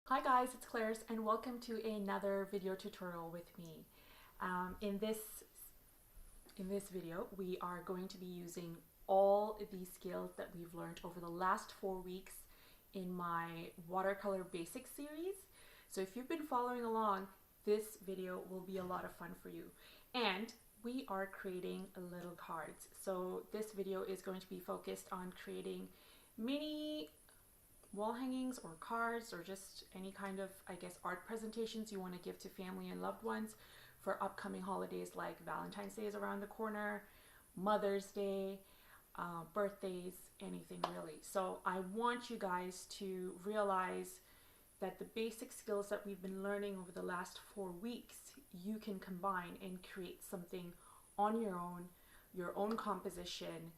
Hi guys, it's Claire's and welcome to another video tutorial with me. In this video, we are going to be using all these skills that we've learned over the last 4 weeks in my Watercolor Basics series. So if you've been following along, this video will be a lot of fun for you. And we are creating little cards. So this video is going to be focused on creating mini wall hangings or cards or just any kind of, art presentations you want to give to family and loved ones for upcoming holidays like Valentine's Day is around the corner, Mother's Day, birthdays, anything really. So I want you guys to realize that the basic skills that we've been learning over the last 4 weeks, you can combine and create something on your own composition,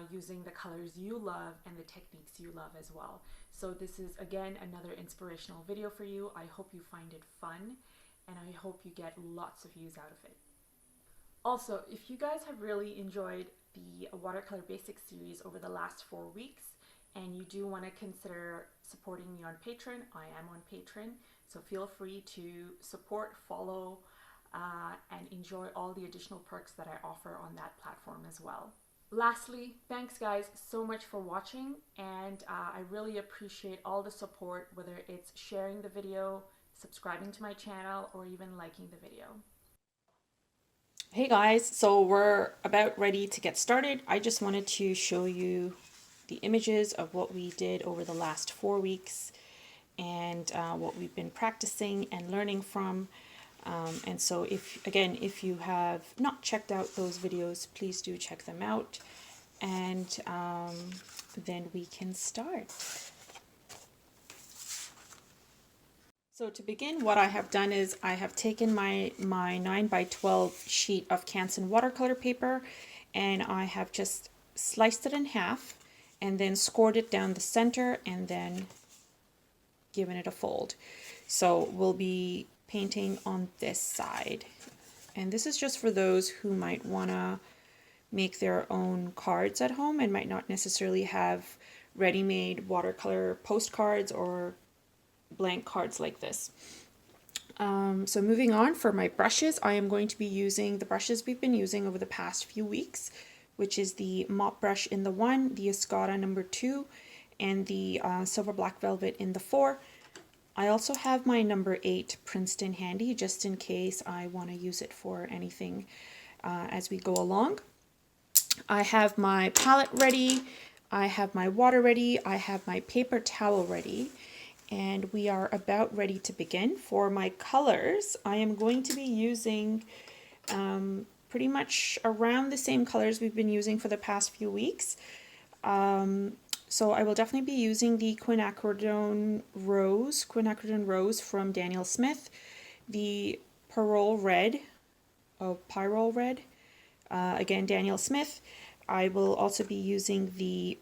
using the colors you love and the techniques you love as well. So this is again another inspirational video for you. I hope you find it fun and I hope you get lots of views out of it. Also, if you guys have really enjoyed the Watercolor Basics series over the last 4 weeks and you do want to consider supporting me on Patreon, I am on Patreon, so feel free to support, follow, and enjoy all the additional perks that I offer on that platform as well. Lastly, thanks guys so much for watching, and I really appreciate all the support, whether it's sharing the video, subscribing to my channel, or even liking the video. Hey guys, so we're about ready to get started. I just wanted to show you the images of what we did over the last 4 weeks and what we've been practicing and learning from. And so if you have not checked out those videos, please do check them out, and then we can start. So to begin, what I have done is I have taken my 9x12 sheet of Canson watercolor paper, and I have just sliced it in half and then scored it down the center and then given it a fold. So we'll be painting on this side, and this is just for those who might want to make their own cards at home and might not necessarily have ready-made watercolor postcards or blank cards like this. So moving on, for my brushes, I am going to be using the brushes we've been using over the past few weeks, which is the mop brush in the 1, the Escoda number 2, and the silver black velvet in the 4. I also have my number 8 Princeton handy, just in case I want to use it for anything as we go along. I have my palette ready, I have my water ready, I have my paper towel ready, and we are about ready to begin. For my colors, I am going to be using pretty much around the same colors we've been using for the past few weeks. So I will definitely be using the Quinacridone Rose from Daniel Smith, the Pyrrole Red, again Daniel Smith. I will also be using the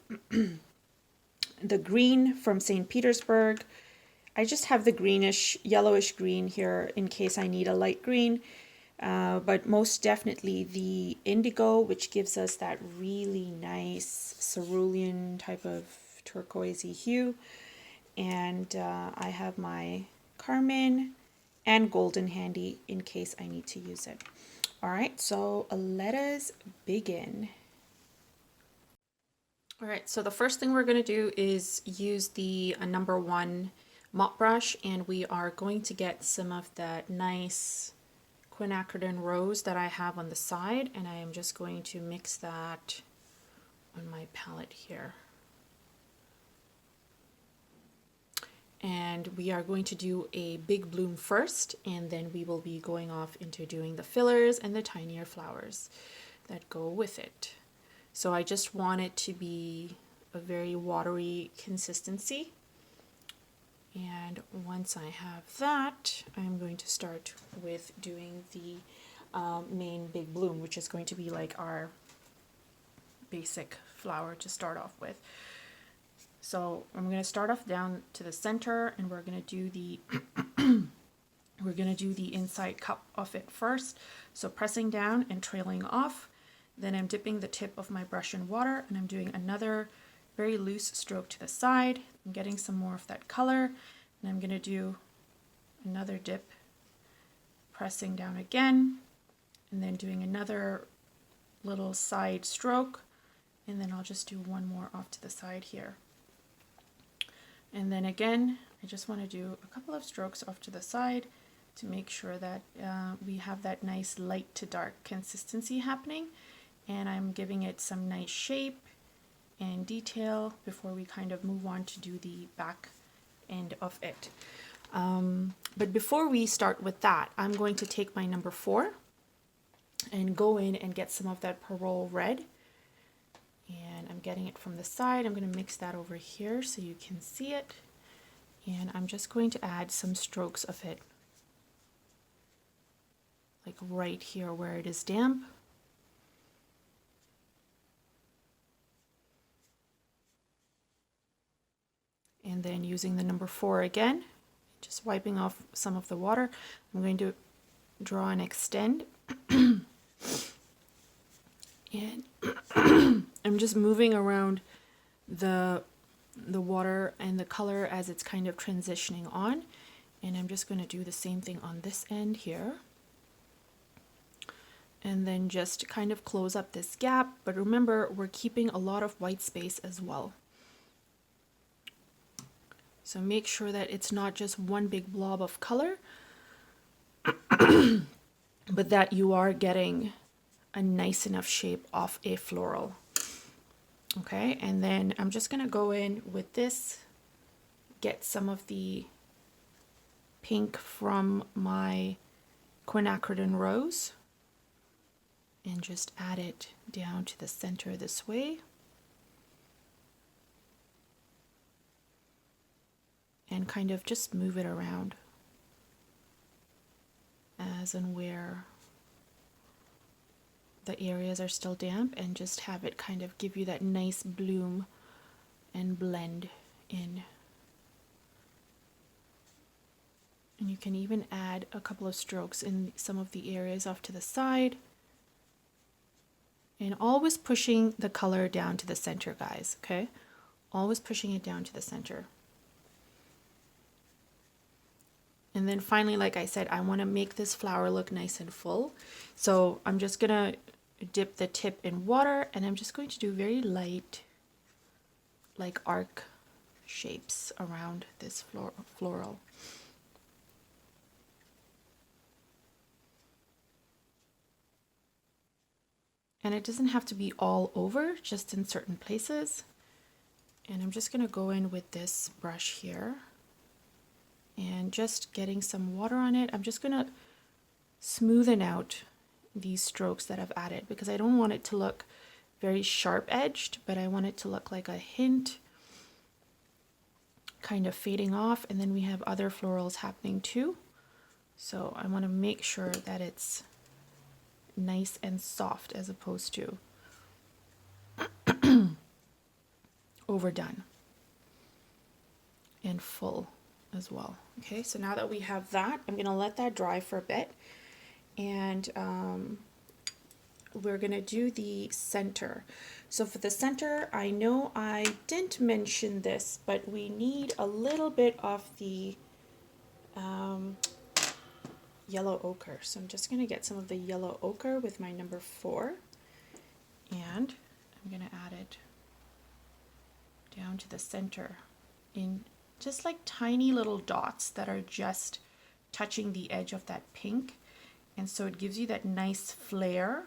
the green from St. Petersburg. I just have the greenish, yellowish green here in case I need a light green, but most definitely the indigo, which gives us that really nice cerulean type of turquoisey hue. And I have my carmine and golden handy in case I need to use it. All right, so let us begin. All right, so the first thing we're going to do is use the number 1 mop brush, and we are going to get some of that nice Quinacridone Rose that I have on the side, and I am just going to mix that on my palette here. And we are going to do a big bloom first, and then we will be going off into doing the fillers and the tinier flowers that go with it. So I just want it to be a very watery consistency. And once I have that, I'm going to start with doing the main big bloom, which is going to be like our basic flower to start off with. So I'm going to start off down to the center, and we're going to do the inside cup of it first. So pressing down and trailing off. Then I'm dipping the tip of my brush in water, and I'm doing another very loose stroke to the side. I'm getting some more of that color, And I'm going to do another dip, pressing down again, and then doing another little side stroke, and then I'll just do one more off to the side here. And then again, I just want to do a couple of strokes off to the side to make sure that we have that nice light to dark consistency happening, and I'm giving it some nice shape and detail before we kind of move on to do the back end of it. But before we start with that, I'm going to take my number 4 and go in and get some of that Pearl red, and I'm getting it from the side. I'm going to mix that over here so you can see it, and I'm just going to add some strokes of it, like right here where it is damp. And then using the number 4 again, just wiping off some of the water, I'm going to draw and extend. And I'm just moving around the water and the color as it's kind of transitioning on. And I'm just going to do the same thing on this end here. And then just kind of close up this gap. But remember, we're keeping a lot of white space as well. So make sure that it's not just one big blob of color, but that you are getting a nice enough shape off a floral. Okay, and then I'm just going to go in with this, get some of the pink from my quinacridone rose, and just add it down to the center this way. And kind of just move it around as and where the areas are still damp, and just have it kind of give you that nice bloom and blend in. And you can even add a couple of strokes in some of the areas off to the side. And always pushing the color down to the center, guys, okay? Always pushing it down to the center. And then finally, like I said, I want to make this flower look nice and full. So I'm just going to dip the tip in water, and I'm just going to do very light, like arc shapes around this floral. And it doesn't have to be all over, just in certain places. And I'm just going to go in with this brush here, and just getting some water on it. I'm just going to smoothen out these strokes that I've added, because I don't want it to look very sharp edged, but I want it to look like a hint kind of fading off. And then we have other florals happening too. So I want to make sure that it's nice and soft as opposed to overdone and full as well. Okay, so now that we have that, I'm going to let that dry for a bit, and we're going to do the center. So for the center, I know I didn't mention this, but we need a little bit of the yellow ochre. So I'm just going to get some of the yellow ochre with my number 4, and I'm going to add it down to the center in just like tiny little dots that are just touching the edge of that pink. And so it gives you that nice flare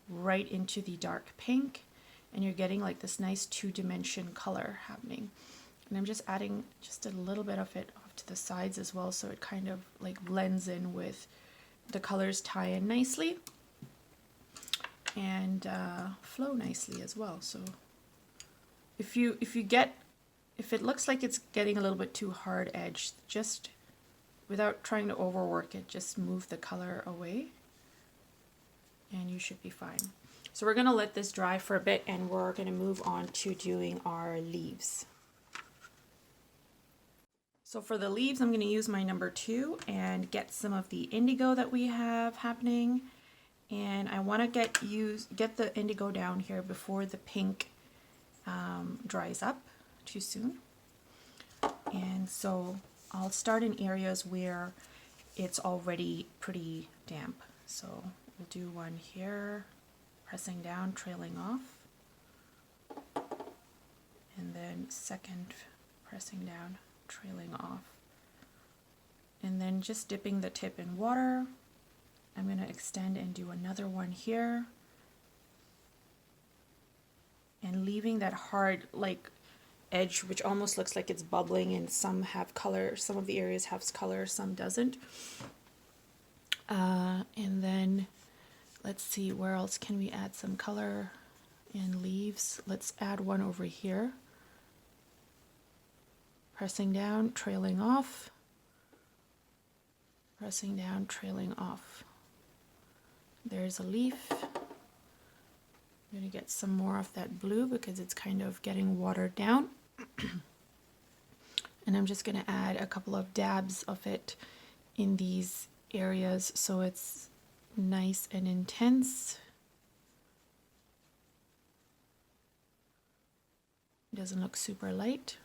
right into the dark pink, and you're getting like this nice 2-dimension color happening. And I'm just adding just a little bit of it off to the sides as well, so it kind of like blends in with the colors, tie in nicely and flow nicely as well. So if it looks like it's getting a little bit too hard edged, just without trying to overwork it, just move the color away and you should be fine. So we're going to let this dry for a bit, and we're going to move on to doing our leaves. So for the leaves, I'm going to use my number 2 and get some of the indigo that we have happening. And I want to get the indigo down here before the pink dries up too soon. And so I'll start in areas where it's already pretty damp. So we'll do one here, pressing down, trailing off. And then second, pressing down, trailing off. And then just dipping the tip in water. I'm going to extend and do another one here. And leaving that hard like edge, which almost looks like it's bubbling, and some have color, some of the areas have color, some doesn't. And then let's see, where else can we add some color in leaves? Let's add one over here. Pressing down, trailing off. Pressing down, trailing off. There's a leaf. I'm going to get some more of that blue because it's kind of getting watered down. And I'm just going to add a couple of dabs of it in these areas so it's nice and intense. It doesn't look super light.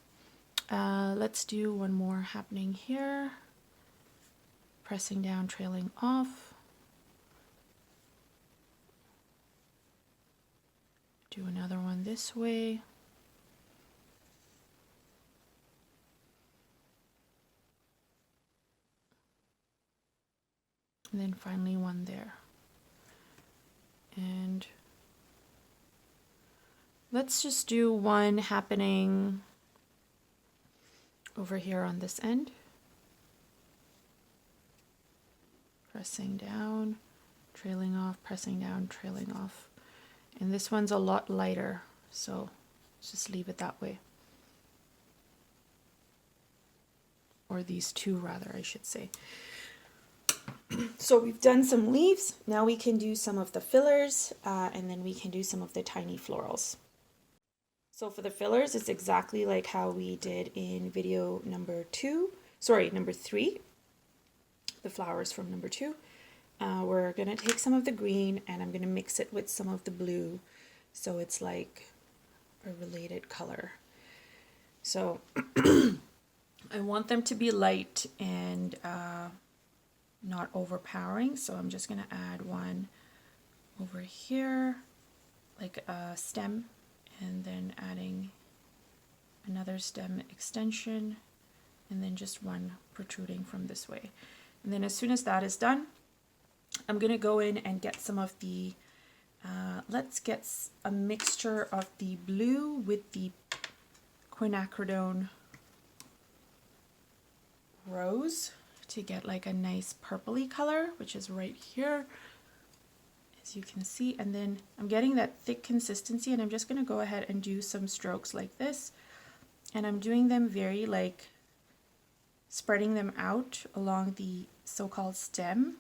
Let's do one more happening here. Pressing down, trailing off. Do another one this way. And then finally one there. And let's just do one happening over here on this end. Pressing down, trailing off, pressing down, trailing off. And this one's a lot lighter, so just leave it that way. Or these two rather, I should say. So we've done some leaves. Now we can do some of the fillers, and then we can do some of the tiny florals. So for the fillers, it's exactly like how we did in video number 3, the flowers from number 2. We're going to take some of the green and I'm going to mix it with some of the blue so it's like a related color. So I want them to be light and not overpowering, so I'm just going to add one over here, like a stem, and then adding another stem extension, and then just one protruding from this way. And then as soon as that is done, I'm going to go in and get some of the, let's get a mixture of the blue with the quinacridone rose to get like a nice purpley color, which is right here, as you can see. And then I'm getting that thick consistency, and I'm just going to go ahead and do some strokes like this. And I'm doing them very like spreading them out along the so-called stem.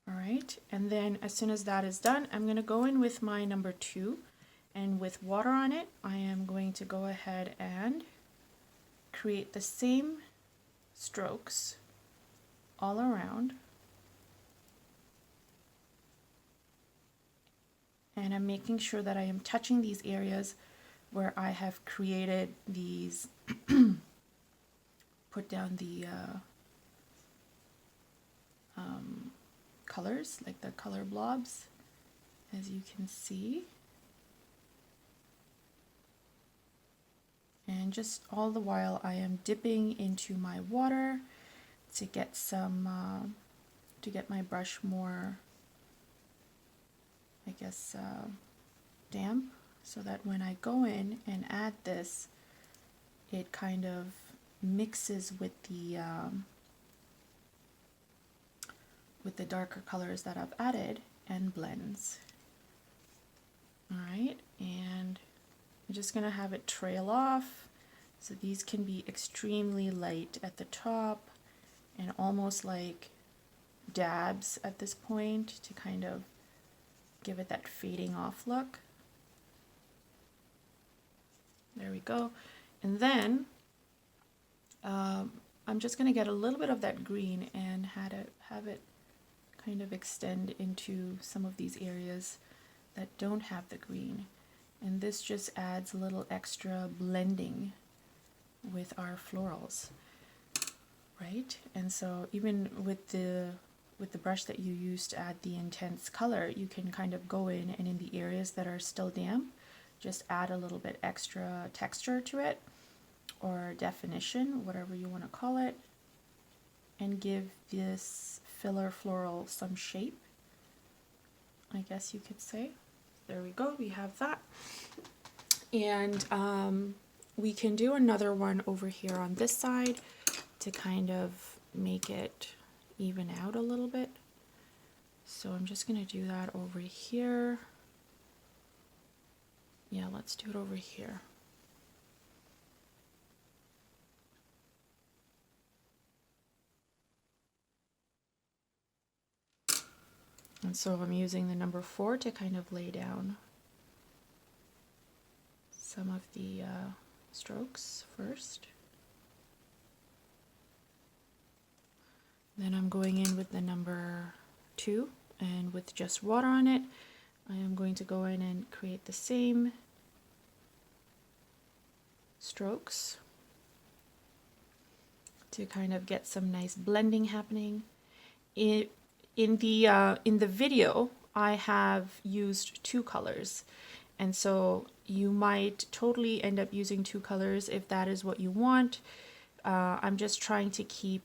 All right, and then as soon as that is done, I'm going to go in with my number 2, and with water on it, I am going to go ahead and create the same strokes all around. And I'm making sure that I am touching these areas where I have created these, put down the colors, like the color blobs, as you can see. And just all the while I am dipping into my water to get some, to get my brush more, I guess, damp, so that when I go in and add this, it kind of mixes with the darker colors that I've added and blends. All right, and I'm just gonna have it trail off. So these can be extremely light at the top and almost like dabs at this point to kind of give it that fading off look. There we go. And then I'm just going to get a little bit of that green and have it kind of extend into some of these areas that don't have the green. And this just adds a little extra blending with our florals, right? And so even with the brush that you use to add the intense color, you can kind of go in and in the areas that are still damp, just add a little bit extra texture to it, or definition, whatever you want to call it, and give this filler floral some shape, I guess you could say. There we go, we have that. And we can do another one over here on this side to kind of make it even out a little bit. So I'm just going to do that over here. Yeah, let's do it over here. And so I'm using the number 4 to kind of lay down some of the strokes first. Then I'm going in with the number 2, and with just water on it, I am going to go in and create the same strokes to kind of get some nice blending happening. In the video, I have used 2 colors, and so you might totally end up using 2 colors if that is what you want. I'm just trying to keep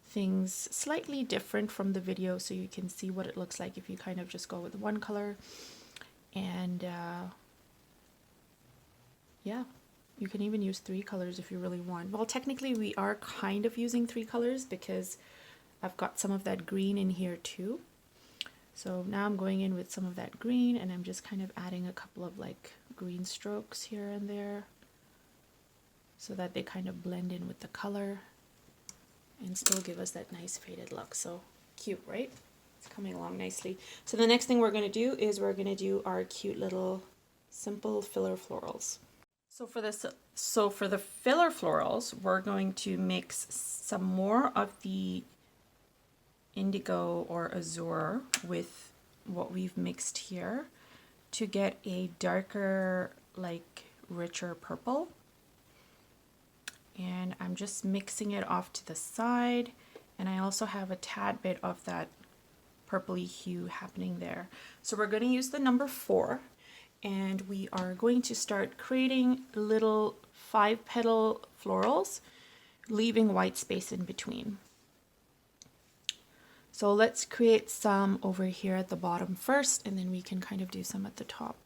things slightly different from the video so you can see what it looks like if you kind of just go with 1 color. And yeah, you can even use 3 colors if you really want. Well, technically we are kind of using 3 colors because I've got some of that green in here too. So now I'm going in with some of that green, and I'm just kind of adding a couple of like green strokes here and there so that they kind of blend in with the color and still give us that nice faded look. So cute, right? It's coming along nicely. So the next thing we're going to do is we're going to do our cute little simple filler florals. So for the filler florals, we're going to mix some more of the indigo or azure with what we've mixed here to get a darker, like richer purple. And I'm just mixing it off to the side, and I also have a tad bit of that purpley hue happening there. So we're going to use the number 4, and we are going to start creating little 5-petal florals, leaving white space in between. So let's create some over here at the bottom first, and then we can kind of do some at the top.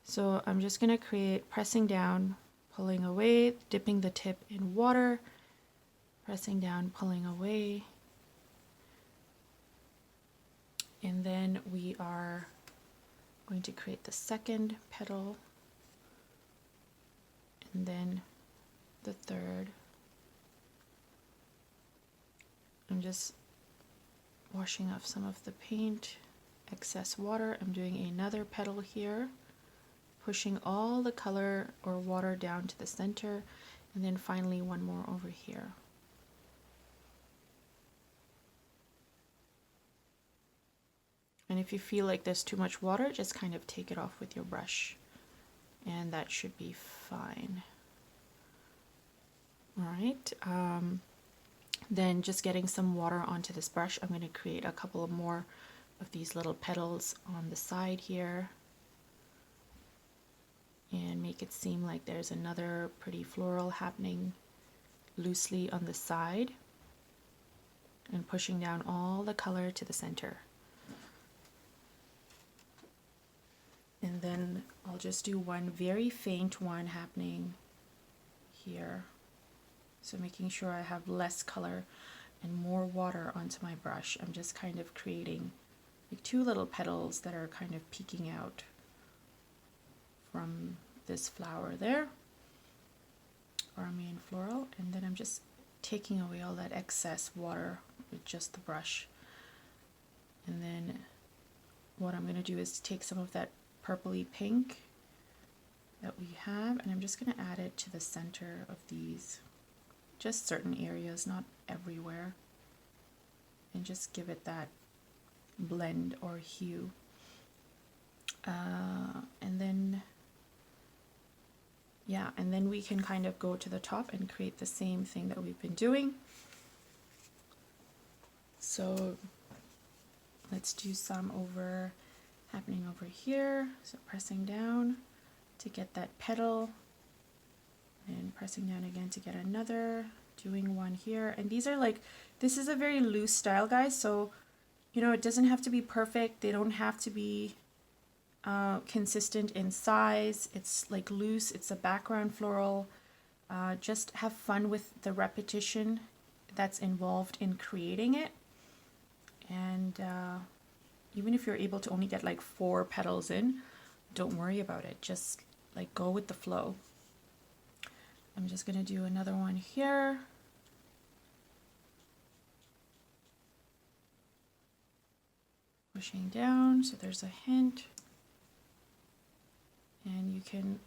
So I'm just going to create, pressing down, pulling away, dipping the tip in water, pressing down, pulling away. And then we are going to create the second petal, and then the third. I'm just washing off some of the paint, excess water. I'm doing another petal here, pushing all the color or water down to the center, and then finally one more over here. And if you feel like there's too much water, just kind of take it off with your brush, and that should be fine. All right. Then just getting some water onto this brush, I'm going to create a couple of more of these little petals on the side here and make it seem like there's another pretty floral happening loosely on the side, and pushing down all the color to the center. And then I'll just do one very faint one happening here. So making sure I have less color and more water onto my brush. I'm just kind of creating like 2 little petals that are kind of peeking out from this flower there, our main floral. And then I'm just taking away all that excess water with just the brush. And then what I'm going to do is take some of that purpley pink that we have, and I'm just going to add it to the center of these, just certain areas, not everywhere, and just give it that blend or hue. And then yeah, and then we can kind of go to the top and create the same thing that we've been doing. So let's do some happening over here. So pressing down to get that petal, and pressing down again to get another, doing one here. And these are like, this is a very loose style, guys, so you know, it doesn't have to be perfect. They don't have to be consistent in size. It's like loose, it's a background floral. Just have fun with the repetition that's involved in creating it. And even if you're able to only get like 4 petals in, don't worry about it. Just like go with the flow. I'm just gonna do another one here. Pushing down, so there's a hint. And you can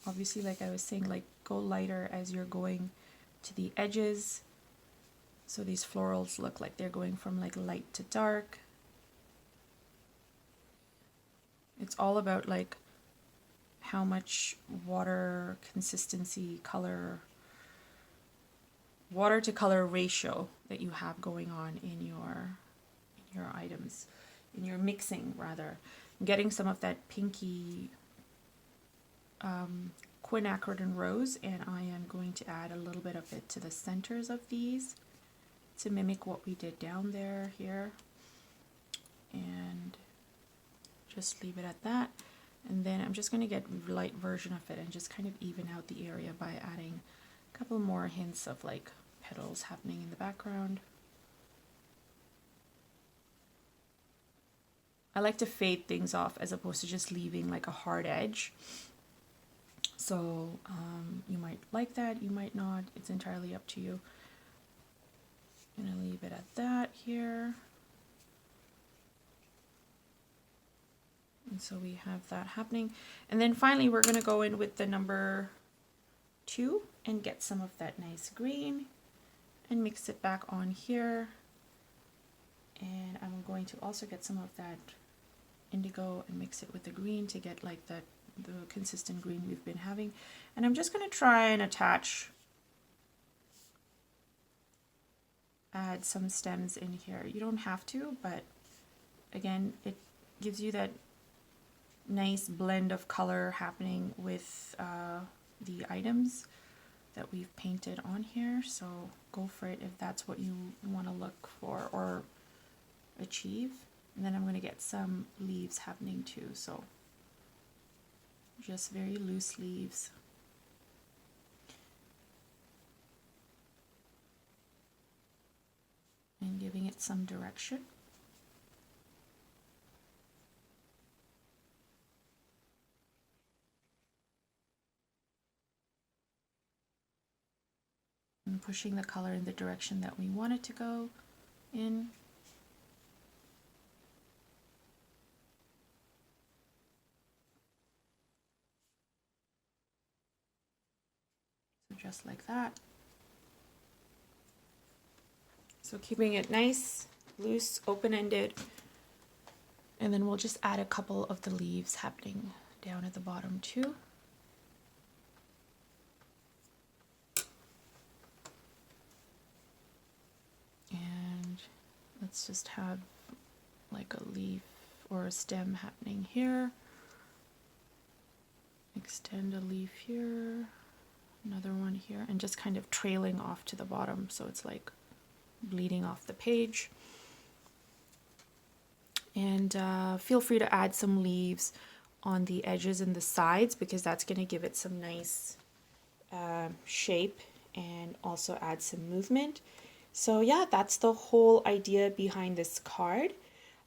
obviously, like I was saying, like go lighter as you're going to the edges. So these florals look like they're going from like light to dark. It's all about like how much water consistency, color, water to color ratio that you have going on in your items, in your mixing rather. I'm getting some of that pinky quinacridone and rose, and I am going to add a little bit of it to the centers of these to mimic what we did down there here, and just leave it at that. And then I'm just going to get a light version of it and just kind of even out the area by adding a couple more hints of like petals happening in the background. I like to fade things off as opposed to just leaving like a hard edge. So you might like that, you might not, it's entirely up to you. I'm gonna leave it at that here. And so we have that happening. And then finally we're gonna go in with the number 2 and get some of that nice green and mix it back on here. And I'm going to also get some of that indigo and mix it with the green to get like the consistent green we've been having. And I'm just going to try and add some stems in here. You don't have to, but again, it gives you that nice blend of color happening with the items that we've painted on here. So go for it if that's what you want to look for or achieve. And then I'm going to get some leaves happening too, so just very loose leaves. And giving it some direction. And pushing the color in the direction that we want it to go in. Just like that. So keeping it nice, loose, open-ended, and then we'll just add a couple of the leaves happening down at the bottom too. And let's just have like a leaf or a stem happening here. Extend a leaf here. Another one here, and just kind of trailing off to the bottom, so it's like bleeding off the page. And feel free to add some leaves on the edges and the sides, because that's going to give it some nice shape and also add some movement. So yeah, that's the whole idea behind this card.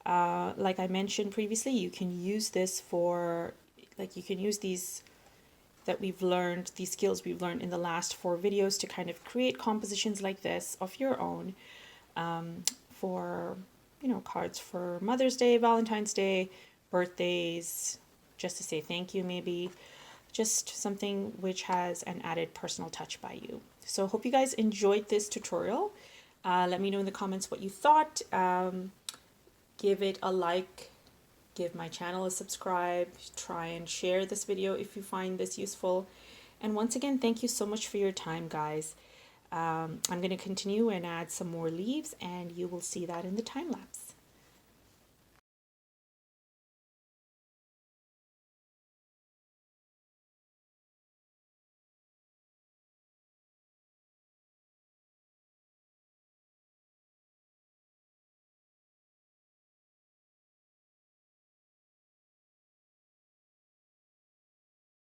Like I mentioned previously, you can use this for, like, you can use these that we've learned, these skills we've learned in the last 4 videos to kind of create compositions like this of your own for, you know, cards for Mother's Day, Valentine's Day, birthdays, just to say thank you maybe. Just something which has an added personal touch by you. So hope you guys enjoyed this tutorial. Let me know in the comments what you thought. Give it a like. Give my channel a subscribe, try and share this video if you find this useful, And once again, thank you so much for your time, guys. I'm going to continue and add some more leaves, and you will see that in the time lapse.